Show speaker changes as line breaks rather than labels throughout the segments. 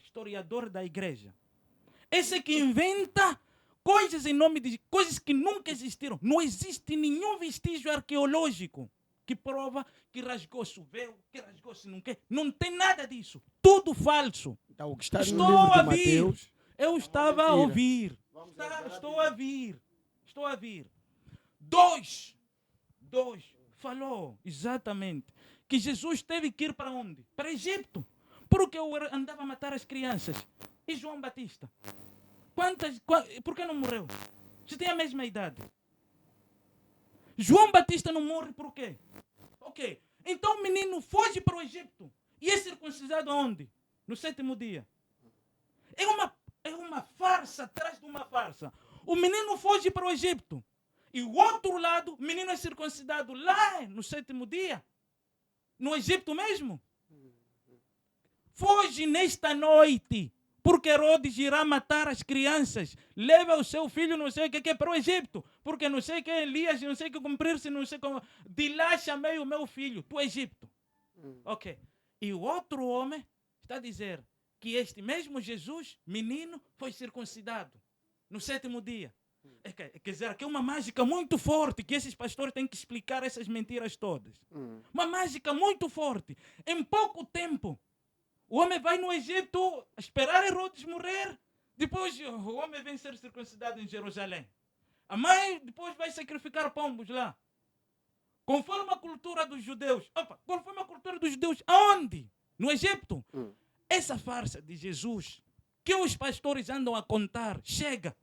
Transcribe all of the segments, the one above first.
historiador da igreja. Esse que inventa coisas em nome de coisas que nunca existiram. Não existe nenhum vestígio arqueológico que prova que rasgou-se o véu, que rasgou-se não quer. Não tem nada disso. Tudo falso.
Então, o que está no
Estou
livro
a
de
vir.
Mateus...
Eu estava a ouvir. Estou a vir. Estou a vir. Dois. Falou exatamente que Jesus teve que ir para onde? Para Egito. Porque eu andava a matar as crianças. E João Batista? Por que não morreu? Se tem a mesma idade. João Batista não morre por quê? Ok. Então o menino foge para o Egito. E é circuncidado onde? No 7º dia. É uma farsa atrás de uma farsa. O menino foge para o Egito. E o outro lado, o menino é circuncidado lá no 7º dia. No Egito mesmo. Foge nesta noite. Porque Herodes irá matar as crianças. Leva o seu filho, não sei o que é para o Egito. Porque não sei o que é Elias, não sei o que cumprir-se, não sei como. De lá chamei o meu filho, do Egito. Ok. E o outro homem está a dizer que este mesmo Jesus, menino, foi circuncidado no 7º dia. Quer dizer, aqui é uma mágica muito forte que esses pastores têm que explicar essas mentiras todas. Uma mágica muito forte. Em pouco tempo, o homem vai no Egito esperar Herodes morrer. Depois o homem vem ser circuncidado em Jerusalém. A mãe depois vai sacrificar pombos lá. Conforme a cultura dos judeus. Conforme a cultura dos judeus, aonde? No Egito. Essa farsa de Jesus que os pastores andam a contar, chega.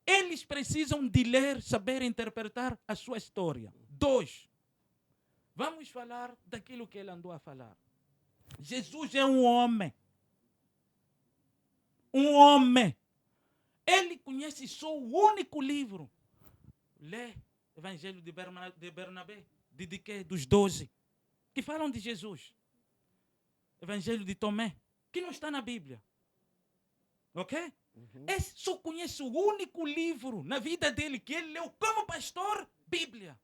Eles precisam de ler, saber interpretar a sua história. 2. Vamos falar daquilo que ele andou a falar. Jesus é um homem. Um homem. Ele conhece só o único livro. Lê Evangelho de Bernabé, de quê? Dos 12, que falam de Jesus. Evangelho de Tomé, que não está na Bíblia. Ok? Esse só conhece o único livro na vida dele que ele leu como pastor, Bíblia.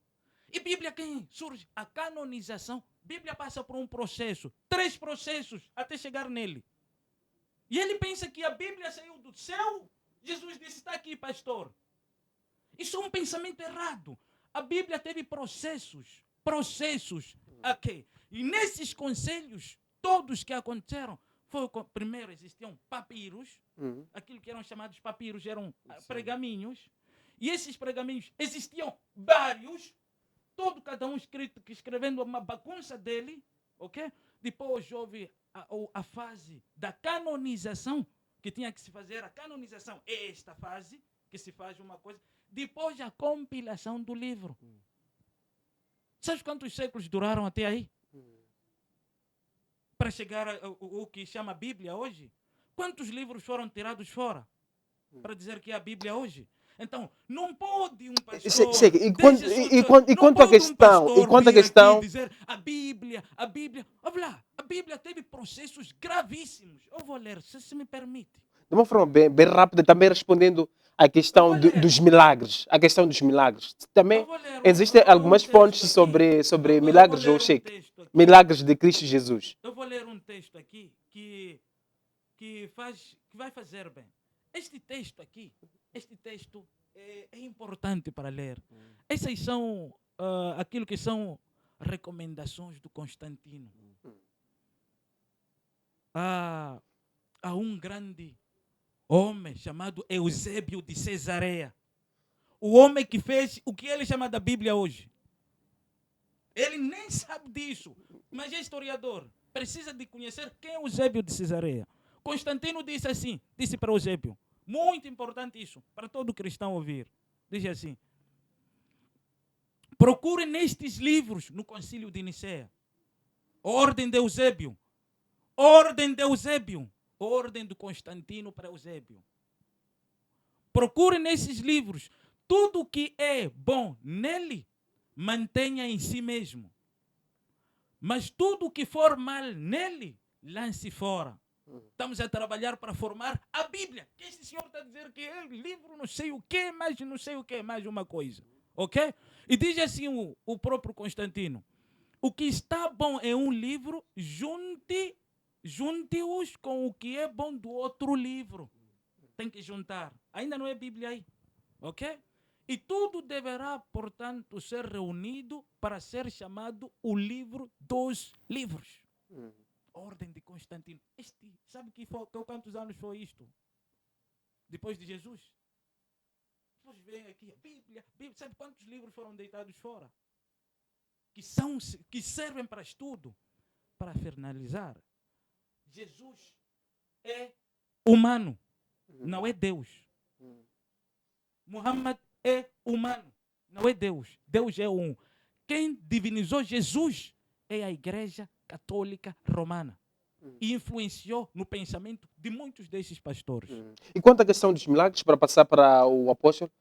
E Bíblia quem surge? A canonização. Bíblia passa por um processo, 3 processos até chegar nele. E ele pensa que a Bíblia saiu do céu. Jesus disse, está aqui, pastor. Isso é um pensamento errado. A Bíblia teve processos. Ok. E nesses conselhos, todos que aconteceram, primeiro existiam papiros. Aquilo que eram chamados papiros eram pergaminhos. E esses pergaminhos existiam vários. Cada um escrevendo uma bagunça dele. Ok? Depois houve a fase da canonização, que tinha que se fazer. A canonização é esta fase, que se faz uma coisa. Depois a compilação do livro. Sabe quantos séculos duraram até aí? Para chegar ao que chama Bíblia hoje? Quantos livros foram tirados fora? Para dizer que é a Bíblia hoje? Então, não pode um pastor...
E quanto à questão...
dizer a Bíblia... Olha lá, a Bíblia teve processos gravíssimos. Eu vou ler, se me permite.
De uma forma bem rápida, também respondendo à questão dos milagres. A questão dos milagres. Também existem algumas fontes sobre milagres, ou milagres de Cristo Jesus.
Eu vou ler um texto aqui que vai fazer bem. Este texto é importante para ler. Essas são aquilo que são recomendações do Constantino. Há um grande homem chamado Eusébio de Cesareia. O homem que fez o que ele chama da Bíblia hoje. Ele nem sabe disso, mas é historiador. Precisa de conhecer quem é Eusébio de Cesareia. Constantino disse para Eusébio, muito importante isso, para todo cristão ouvir. Diz assim, procure nestes livros no concílio de Nicéia. Ordem de Eusébio. Ordem do Constantino para Eusébio. Procure nesses livros tudo o que é bom nele, mantenha em si mesmo. Mas tudo o que for mal nele, lance fora. Estamos a trabalhar para formar a Bíblia. Que esse senhor está a dizer que é livro não sei o que, mais não sei o que, mais uma coisa. Ok? E diz assim o próprio Constantino. O que está bom em um livro, junte junte-os com o que é bom do outro livro. Tem que juntar. Ainda não é Bíblia aí. Ok? E tudo deverá, portanto, ser reunido para ser chamado o livro dos livros. Ordem de Constantino. Sabe quantos anos foi isto? Depois de Jesus? Depois vem aqui a Bíblia. Sabe quantos livros foram deitados fora? Que servem para estudo. Para finalizar, Jesus é humano, não é Deus. Muhammad é humano, não é Deus. Deus é um. Quem divinizou Jesus é a Igreja Católica Romana. E influenciou no pensamento de muitos desses pastores.
E quanto à questão dos milagres, para passar para o apóstolo,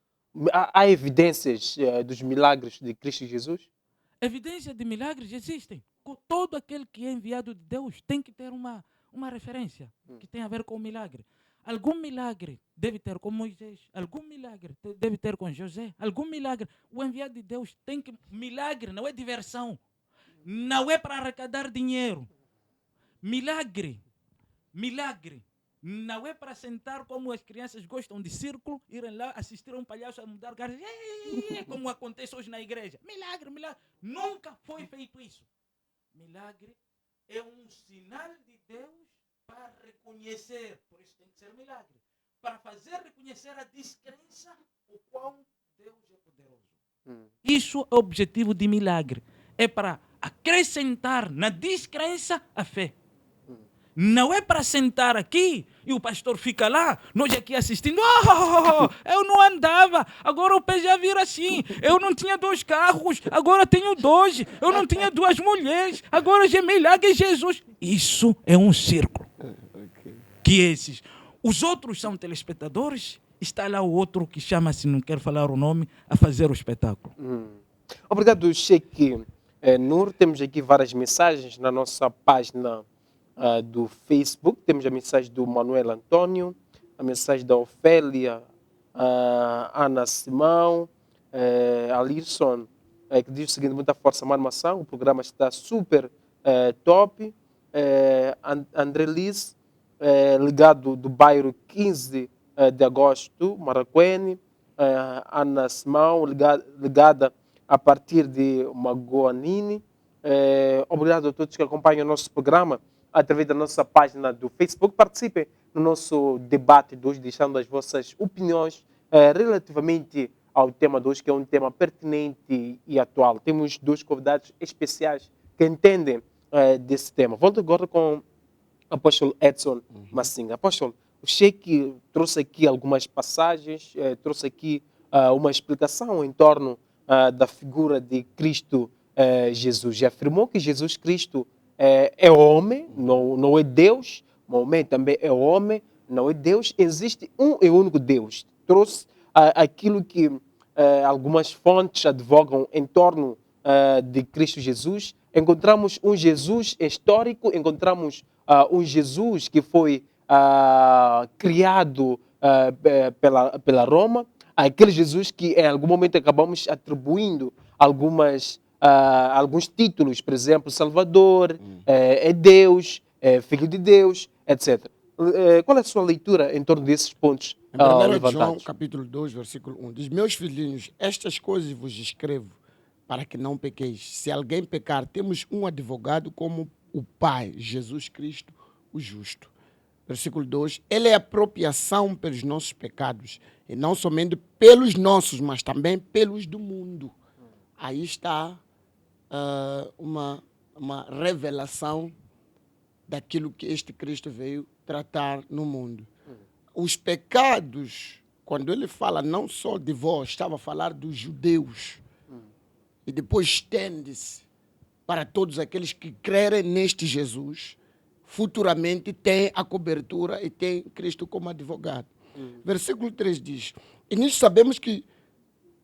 há evidências dos milagres de Cristo Jesus?
Evidências de milagres existem. Todo aquele que é enviado de Deus tem que ter uma referência que tem a ver com o milagre. Algum milagre deve ter com Moisés, algum milagre deve ter com José, algum milagre. O enviado de Deus tem que... Milagre não é diversão, não é para arrecadar dinheiro. Milagre não é para sentar como as crianças gostam de círculo, irem lá assistir a um palhaço a mudar caras, como acontece hoje na igreja. Milagre. Nunca foi feito isso. Milagre é um sinal de Deus para reconhecer, por isso tem que ser milagre, para fazer reconhecer a descrença o qual Deus é poderoso. Isso é o objetivo de milagre. É para acrescentar na descrença a fé. Não é para sentar aqui e o pastor fica lá, nós aqui assistindo. Eu não andava, agora o pé já vira assim. Eu não tinha 2 carros, agora tenho 2. Eu não tinha 2 mulheres, agora já é milagre Jesus. Isso é um círculo. Que esses. Os outros são telespectadores, está lá o outro que chama-se, não quero falar o nome, a fazer o espetáculo.
Obrigado, Sheikh Nur. Temos aqui várias mensagens na nossa página do Facebook. Temos a mensagem do Manuel Antônio, a mensagem da Ofélia, Ana Simão, Alirson, que diz o seguinte: muita força, Marmação, o programa está super top. André Liz, ligado do bairro 15 de agosto, Maracuene. Ana Simão, ligada a partir de Magoanini. Obrigado a todos que acompanham o nosso programa através da nossa página do Facebook. Participem no nosso debate de hoje, deixando as vossas opiniões relativamente ao tema de hoje, que é um tema pertinente e atual. Temos 2 convidados especiais que entendem desse tema. Volto agora com o apóstolo Edson Massinga. Apóstolo, o Sheikh trouxe aqui algumas passagens, trouxe aqui uma explicação em torno da figura de Cristo Jesus. E afirmou que Jesus Cristo é homem, não é Deus. Maomé também é homem, não é Deus. Existe um e único Deus. Trouxe aquilo que algumas fontes advogam em torno de Cristo Jesus. Encontramos um Jesus histórico, encontramos um Jesus que foi criado pela Roma, aquele Jesus que em algum momento acabamos atribuindo alguns títulos, por exemplo, Salvador, é Deus, é Filho de Deus, etc. Qual é a sua leitura em torno desses pontos
Em 1
levantados?
João, capítulo 2, versículo 1, diz: meus filhinhos, estas coisas vos escrevo para que não pequeis. Se alguém pecar, temos um advogado como o Pai, Jesus Cristo, o justo. Versículo 2, ele é a propiciação pelos nossos pecados, e não somente pelos nossos, mas também pelos do mundo. Aí está uma revelação daquilo que este Cristo veio tratar no mundo. Os pecados, quando ele fala não só de vós, estava a falar dos judeus. E depois estende-se para todos aqueles que crerem neste Jesus, futuramente tem a cobertura e tem Cristo como advogado. Versículo 3 diz: e nisso sabemos que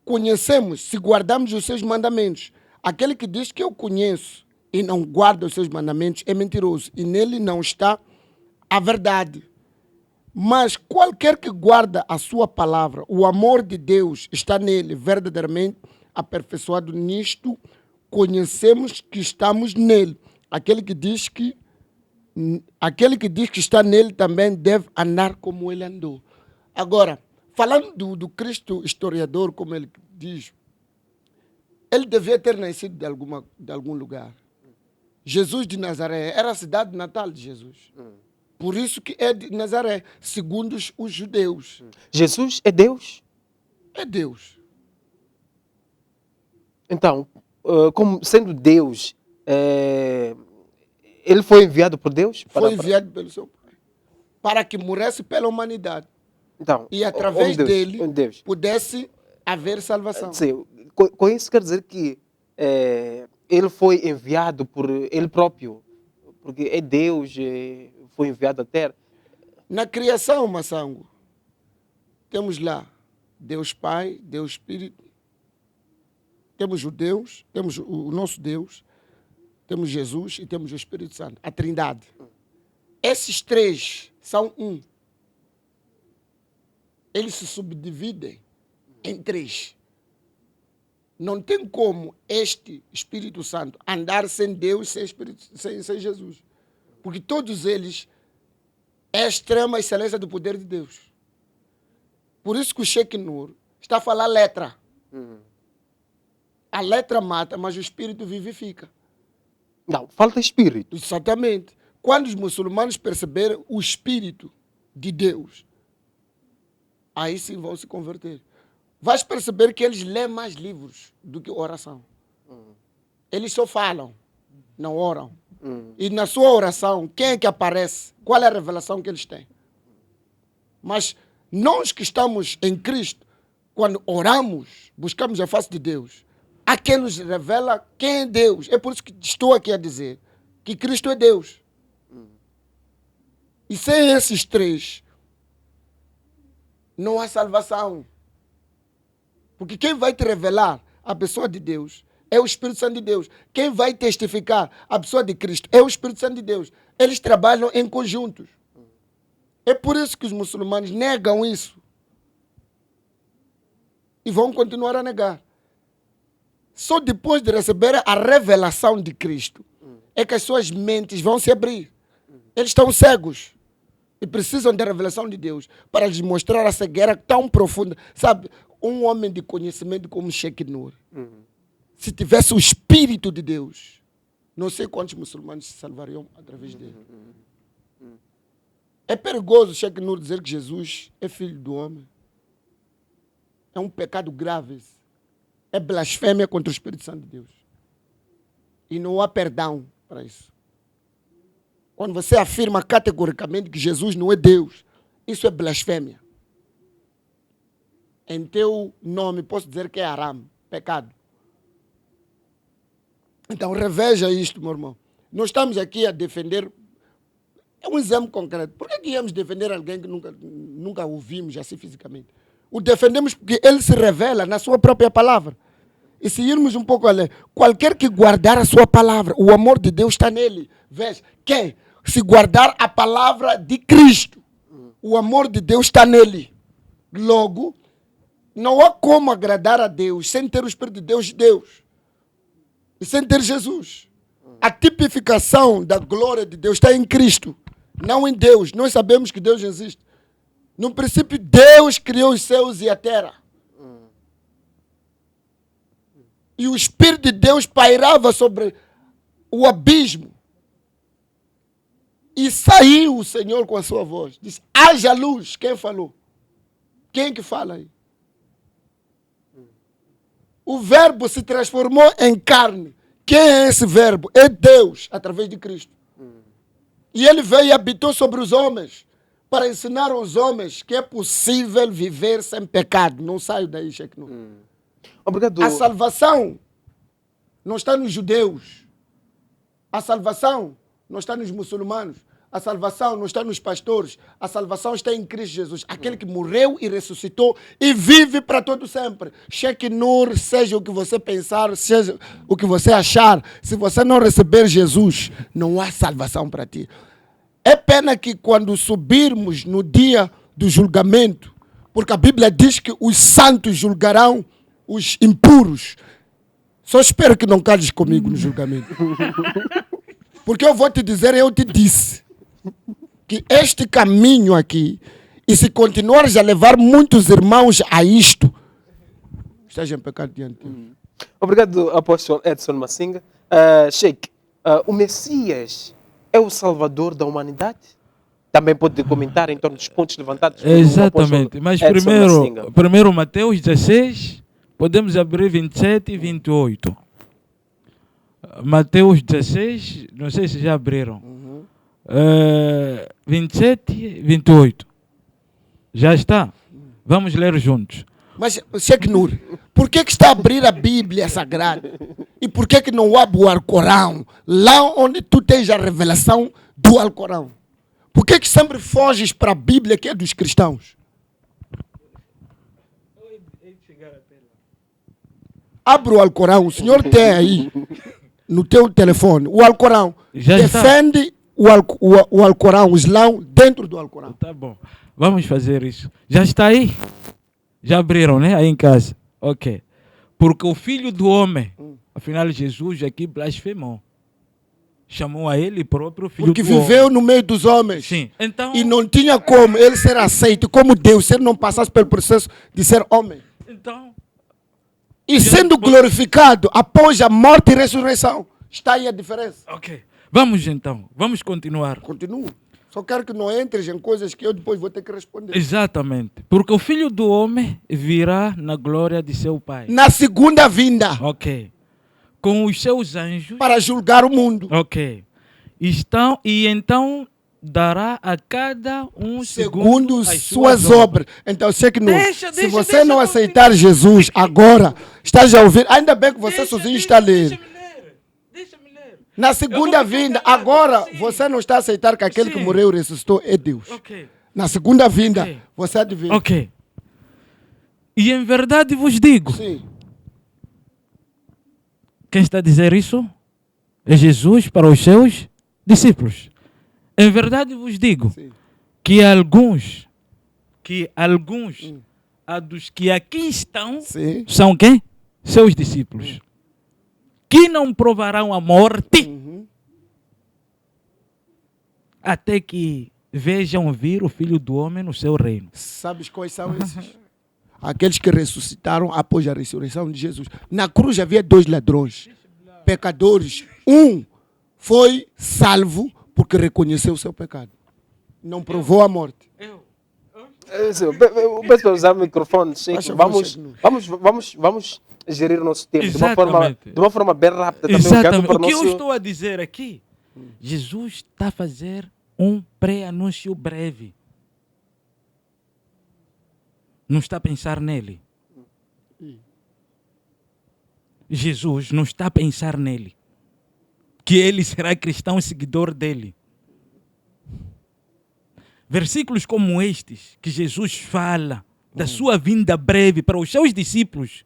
conhecemos se guardamos os seus mandamentos. Aquele que diz que eu conheço e não guarda os seus mandamentos é mentiroso, e nele não está a verdade. Mas qualquer que guarda a sua palavra, o amor de Deus está nele, verdadeiramente aperfeiçoado. Nisto conhecemos que estamos nele. Aquele que diz que aquele que diz que está nele também deve andar como ele andou. Agora, falando do Cristo historiador, como ele diz, ele devia ter nascido de algum lugar. Jesus de Nazaré era a cidade natal de Jesus. Por isso que é de Nazaré, segundo os judeus.
Jesus é Deus?
É Deus.
Então, como sendo Deus, ele foi enviado por Deus?
Foi enviado pelo seu Pai. Para que morresse pela humanidade.
Então,
E através
Deus,
dele
Deus.
pudesse haver salvação.
Sim, com isso quer dizer que ele foi enviado por ele próprio, porque é Deus, foi enviado à Terra.
Na criação, Massango, temos lá Deus Pai, Deus Espírito, temos o Deus, temos o nosso Deus, temos Jesus e temos o Espírito Santo, a Trindade. Esses três são um. Eles se subdividem em três. Não tem como este Espírito Santo andar sem Deus, sem Jesus. Porque todos eles é a extrema excelência do poder de Deus. Por isso que o Sheikh Nur está a falar letra. A letra mata, mas o Espírito vivifica.
Não, falta Espírito.
Exatamente. Quando os muçulmanos perceberem o Espírito de Deus, aí sim vão se converter. Vais perceber que eles lêem mais livros do que oração. Eles só falam, não oram. E na sua oração, quem é que aparece? Qual é a revelação que eles têm? Mas nós que estamos em Cristo, quando oramos, buscamos a face de Deus, há quem nos revela quem é Deus. É por isso que estou aqui a dizer que Cristo é Deus. E sem esses três, não há salvação. Porque quem vai te revelar a pessoa de Deus é o Espírito Santo de Deus. Quem vai testificar a pessoa de Cristo é o Espírito Santo de Deus. Eles trabalham em conjuntos. É por isso que os muçulmanos negam isso. E vão continuar a negar. Só depois de receber a revelação de Cristo é que as suas mentes vão se abrir. Eles estão cegos. E precisam da revelação de Deus para lhes mostrar a cegueira tão profunda. Sabe, um homem de conhecimento como Sheikh Nur, se tivesse o Espírito de Deus, não sei quantos muçulmanos se salvariam através dele. É perigoso Sheikh Nur dizer que Jesus é filho do homem. É um pecado grave. É blasfêmia contra o Espírito Santo de Deus. E não há perdão para isso. Quando você afirma categoricamente que Jesus não é Deus, isso é blasfêmia. Em teu nome posso dizer que é haram, pecado. Então reveja isto, meu irmão. Nós estamos aqui a defender. É um exemplo concreto. Por que íamos defender alguém que nunca ouvimos assim fisicamente? O defendemos porque ele se revela na sua própria palavra. E se irmos um pouco além, qualquer que guardar a sua palavra, o amor de Deus está nele. Veja, quem se guardar a palavra de Cristo, o amor de Deus está nele. Logo, não há como agradar a Deus sem ter o Espírito de Deus. E sem ter Jesus. A tipificação da glória de Deus está em Cristo, não em Deus. Nós sabemos que Deus existe. No princípio, Deus criou os céus e a terra. E o Espírito de Deus pairava sobre o abismo. E saiu o Senhor com a sua voz. Disse, haja luz. Quem falou? Quem que fala aí? O verbo se transformou em carne. Quem é esse verbo? É Deus, através de Cristo. E ele veio e habitou sobre os homens, para ensinar aos homens que é possível viver sem pecado. Não saio daí, Sheikh Nur.
Obrigado.
A salvação não está nos judeus. A salvação não está nos muçulmanos. A salvação não está nos pastores. A salvação está em Cristo Jesus. Aquele que morreu e ressuscitou e vive para todo sempre. Sheikh Nur, seja o que você pensar, seja o que você achar, se você não receber Jesus, não há salvação para ti. É pena que quando subirmos no dia do julgamento, porque a Bíblia diz que os santos julgarão os impuros. Só espero que não cales comigo no julgamento. Porque eu vou te dizer, eu te disse. que este caminho aqui, e se continuares a levar muitos irmãos a isto, estás em pecado diante de Deus.
Obrigado, apóstolo Edson Massinga. Sheikh, o Messias é o salvador da humanidade? Também pode comentar em torno dos pontos levantados pelo
Exatamente.
apóstolo
Mas
Edson Massinga.
primeiro Mateus 16, podemos abrir 27 e 28. Mateus 16, não sei se já abriram. 27 e 28. Já está? Vamos ler juntos.
Mas, Sheikh Nur, por que está a abrir a Bíblia Sagrada? E por que não abre o Alcorão? Lá onde tu tens a revelação do Alcorão. Por que sempre foges para a Bíblia que é dos cristãos? Abre o Alcorão, o senhor tem aí no teu telefone o Alcorão.
Já está.
Defende o Alcorão, o Islão, dentro do Alcorão.
Tá bom. Vamos fazer isso. Já está aí? Já abriram, né? Aí em casa. Ok. Porque o Filho do Homem, afinal Jesus aqui blasfemou. Chamou a ele próprio Filho
Porque
do Homem.
viveu no meio dos homens.
Sim. Então,
E não tinha como ele ser aceito como Deus, se ele não passasse pelo processo de ser homem.
então
E sendo glorificado após a morte e ressurreição. Está aí a diferença.
ok. Vamos então. Vamos continuar.
Continuo. Só quero que não entres em coisas que eu depois vou ter que responder.
Exatamente. Porque o Filho do Homem virá na glória de seu Pai.
Na segunda vinda,
Ok. Com os seus anjos.
para julgar o mundo.
Ok. E então dará a cada um
Segundo
as
suas obras. Então, sei que não.
Deixa,
Se
deixa,
você
deixa
não
eu
aceitar Jesus agora, estás a ouvir. Ainda bem que você sozinho está a ler.
Deixa-me ler. Deixa-me ler.
Na segunda
Eu vou
vinda,
ficar
agora
sim.
você não está a aceitar que aquele que
Sim.
morreu e ressuscitou é Deus.
Ok.
Na segunda vinda,
Ok.
você adivinha.
Ok. E em verdade vos digo.
Sim.
Quem está a dizer isso? É Jesus para os seus discípulos. Em verdade vos digo
Sim.
que alguns dos que aqui estão
Sim.
são quem? Seus discípulos. Que não provarão a morte até que vejam vir o Filho do Homem no seu reino.
Sabes quais são esses? Aqueles que ressuscitaram após a ressurreição de Jesus. Na cruz havia 2 ladrões, pecadores. Um foi salvo porque reconheceu o seu pecado. Não provou a morte.
Eu peço para usar o microfone, Sheikh.
Faz favor,
Vamos gerir o nosso tempo
Exatamente.
de uma forma bem rápida. Também
Exatamente.
olhando para
O que eu
nosso...
estou a dizer aqui, Jesus está a fazer um pré-anúncio breve. Não está a pensar nele. Jesus não está a pensar nele. Que ele será cristão seguidor dele. Versículos como estes, que Jesus fala da sua vinda breve para os seus discípulos,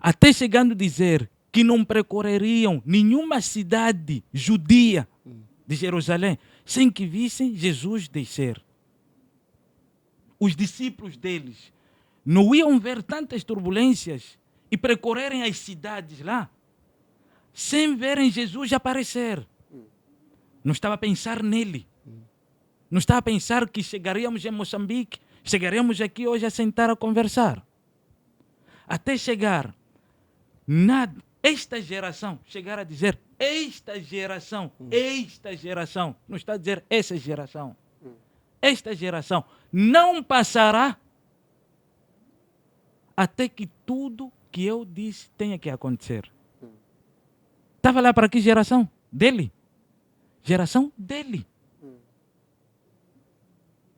até chegando a dizer que não percorreriam nenhuma cidade judia de Jerusalém sem que vissem Jesus descer. Os discípulos deles não iam ver tantas turbulências e percorrerem as cidades lá sem verem Jesus aparecer. Não estava a pensar nele. Não estava a pensar que chegaríamos em Moçambique, chegaríamos aqui hoje a sentar a conversar. Até chegar esta geração, chegar a dizer esta geração, não está a dizer essa geração. Esta geração não passará até que tudo que eu disse tenha que acontecer. Estava lá para que geração? Dele. Geração dele.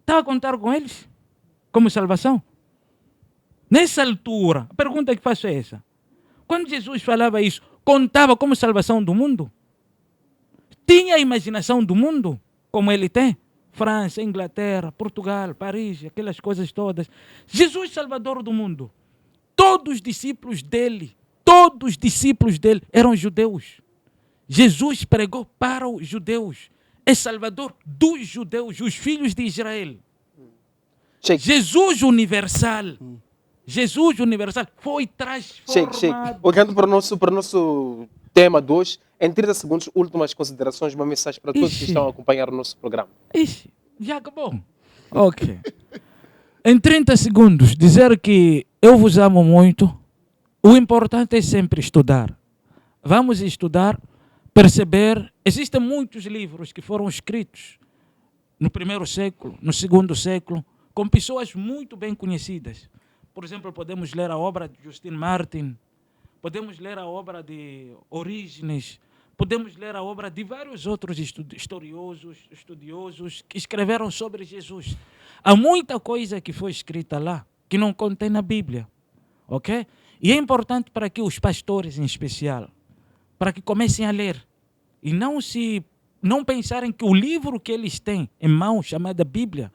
Estava a contar com eles como salvação. Nessa altura, a pergunta que faço é essa. Quando Jesus falava isso, contava como salvação do mundo? Tinha a imaginação do mundo, como ele tem? França, Inglaterra, Portugal, Paris, aquelas coisas todas. Jesus, Salvador do mundo. Todos os discípulos dele eram judeus. Jesus pregou para os judeus. É Salvador dos judeus, os filhos de Israel.
Sheikh,
Jesus universal. Jesus universal foi transformado.
Sheikh. Olhando para o nosso tema de hoje, Em 30 segundos, últimas considerações, uma mensagem para todos que
Ixi.
estão a acompanhar o nosso programa.
Ixi, já acabou. Ok. Em 30 segundos, dizer que eu vos amo muito. O importante é sempre estudar. Vamos estudar, perceber. Existem muitos livros que foram escritos no primeiro século, no segundo século, com pessoas muito bem conhecidas. Por exemplo, podemos ler a obra de Justin Martin, podemos ler a obra de Orígenes, podemos ler a obra de vários outros estudiosos que escreveram sobre Jesus. Há muita coisa que foi escrita lá que não contém na Bíblia, ok? E é importante para que os pastores, em especial, para que comecem a ler e não pensarem que o livro que eles têm em mãos, chamado Bíblia,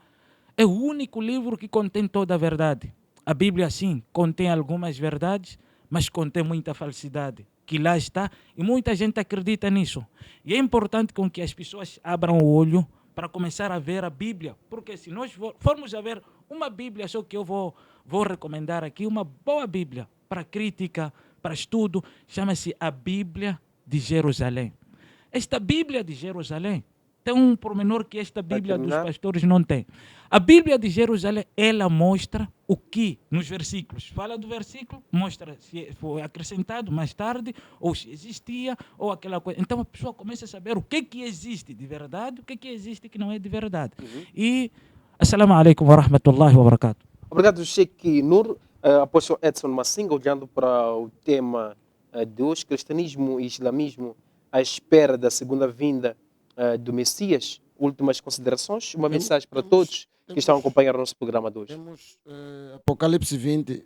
é o único livro que contém toda a verdade. A Bíblia, sim, contém algumas verdades, mas contém muita falsidade, que lá está, e muita gente acredita nisso. E é importante com que as pessoas abram o olho para começar a ver a Bíblia, porque se nós formos a ver uma Bíblia, só que eu vou recomendar aqui, uma boa Bíblia para crítica, para estudo, chama-se a Bíblia de Jerusalém. Esta Bíblia de Jerusalém tem um pormenor que esta Bíblia dos pastores não tem. A Bíblia de Jerusalém, ela mostra o que nos versículos. Fala do versículo, mostra se foi acrescentado mais tarde, ou se existia, ou aquela coisa. Então a pessoa começa a saber o que existe de verdade, o que existe que não é de verdade. E, assalamu alaikum wa rahmatullahi wa barakatuh.
Obrigado, Sheikh Nur. Apóstolo Edson Massinga, olhando para o tema de hoje, cristianismo e islamismo à espera da segunda vinda do Messias. Últimas considerações, uma mensagem para todos que estão a acompanhar o nosso programa de hoje.
Temos Apocalipse 20,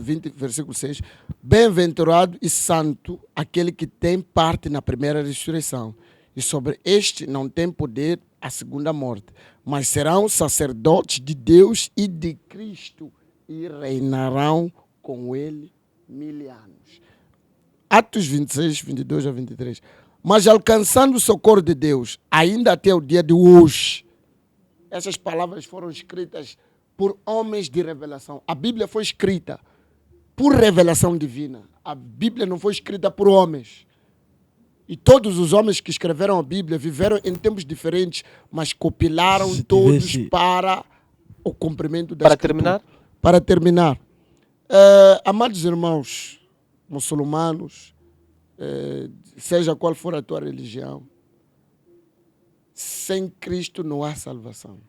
20, versículo 6. Bem-aventurado e santo aquele que tem parte na primeira ressurreição. E sobre este não tem poder a segunda morte, mas serão sacerdotes de Deus e de Cristo e reinarão com ele 1000 anos. Atos 26, 22 a 23. Mas alcançando o socorro de Deus, ainda até o dia de hoje, essas palavras foram escritas por homens de revelação. A Bíblia foi escrita por revelação divina. A Bíblia não foi escrita por homens. E todos os homens que escreveram a Bíblia viveram em tempos diferentes, mas compilaram todos para o cumprimento da Escritura. Para terminar, amados irmãos muçulmanos, seja qual for a tua religião, sem Cristo não há salvação.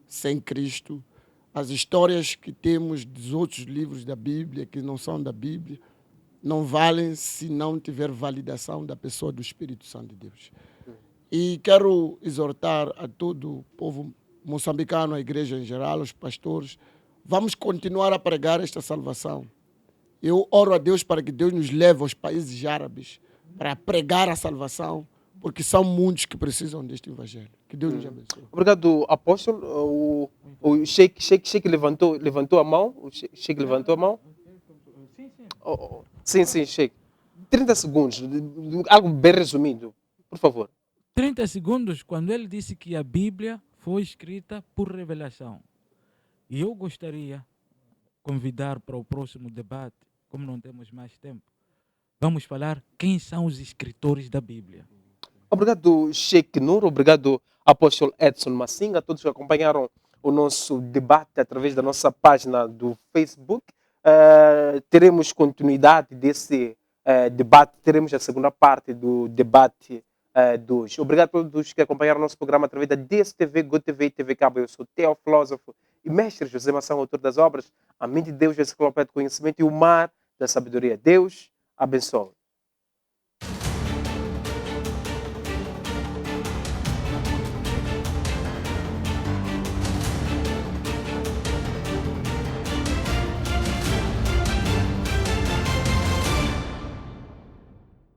Sem Cristo, as histórias que temos dos outros livros da Bíblia, que não são da Bíblia, não valem se não tiver validação da pessoa do Espírito Santo de Deus. E quero exortar a todo o povo moçambicano, a igreja em geral, os pastores, vamos continuar a pregar esta salvação. Eu oro a Deus para que Deus nos leve aos países árabes para pregar a salvação, porque são muitos que precisam deste evangelho. Que Deus nos abençoe.
Obrigado, apóstolo. O Sheikh levantou a mão. O Sheikh levantou a mão. Sim, Sheikh. 30 segundos, algo bem resumido, por favor.
30 segundos, quando ele disse que a Bíblia foi escrita por revelação. E eu gostaria de convidar para o próximo debate, como não temos mais tempo, vamos falar quem são os escritores da Bíblia.
Obrigado, Sheikh Nur. Obrigado, apóstolo Edson Massinga. A todos que acompanharam o nosso debate através da nossa página do Facebook. Teremos continuidade desse debate. Teremos a segunda parte do debate de hoje. Obrigado a todos que acompanharam o nosso programa através da DSTV, GoTV e TV Cabo. Eu sou Theo Filósofo e mestre José Mação, autor das obras A Mente de Deus, a Enciclopédia do Conhecimento e o Mar da Sabedoria. Deus abençoe.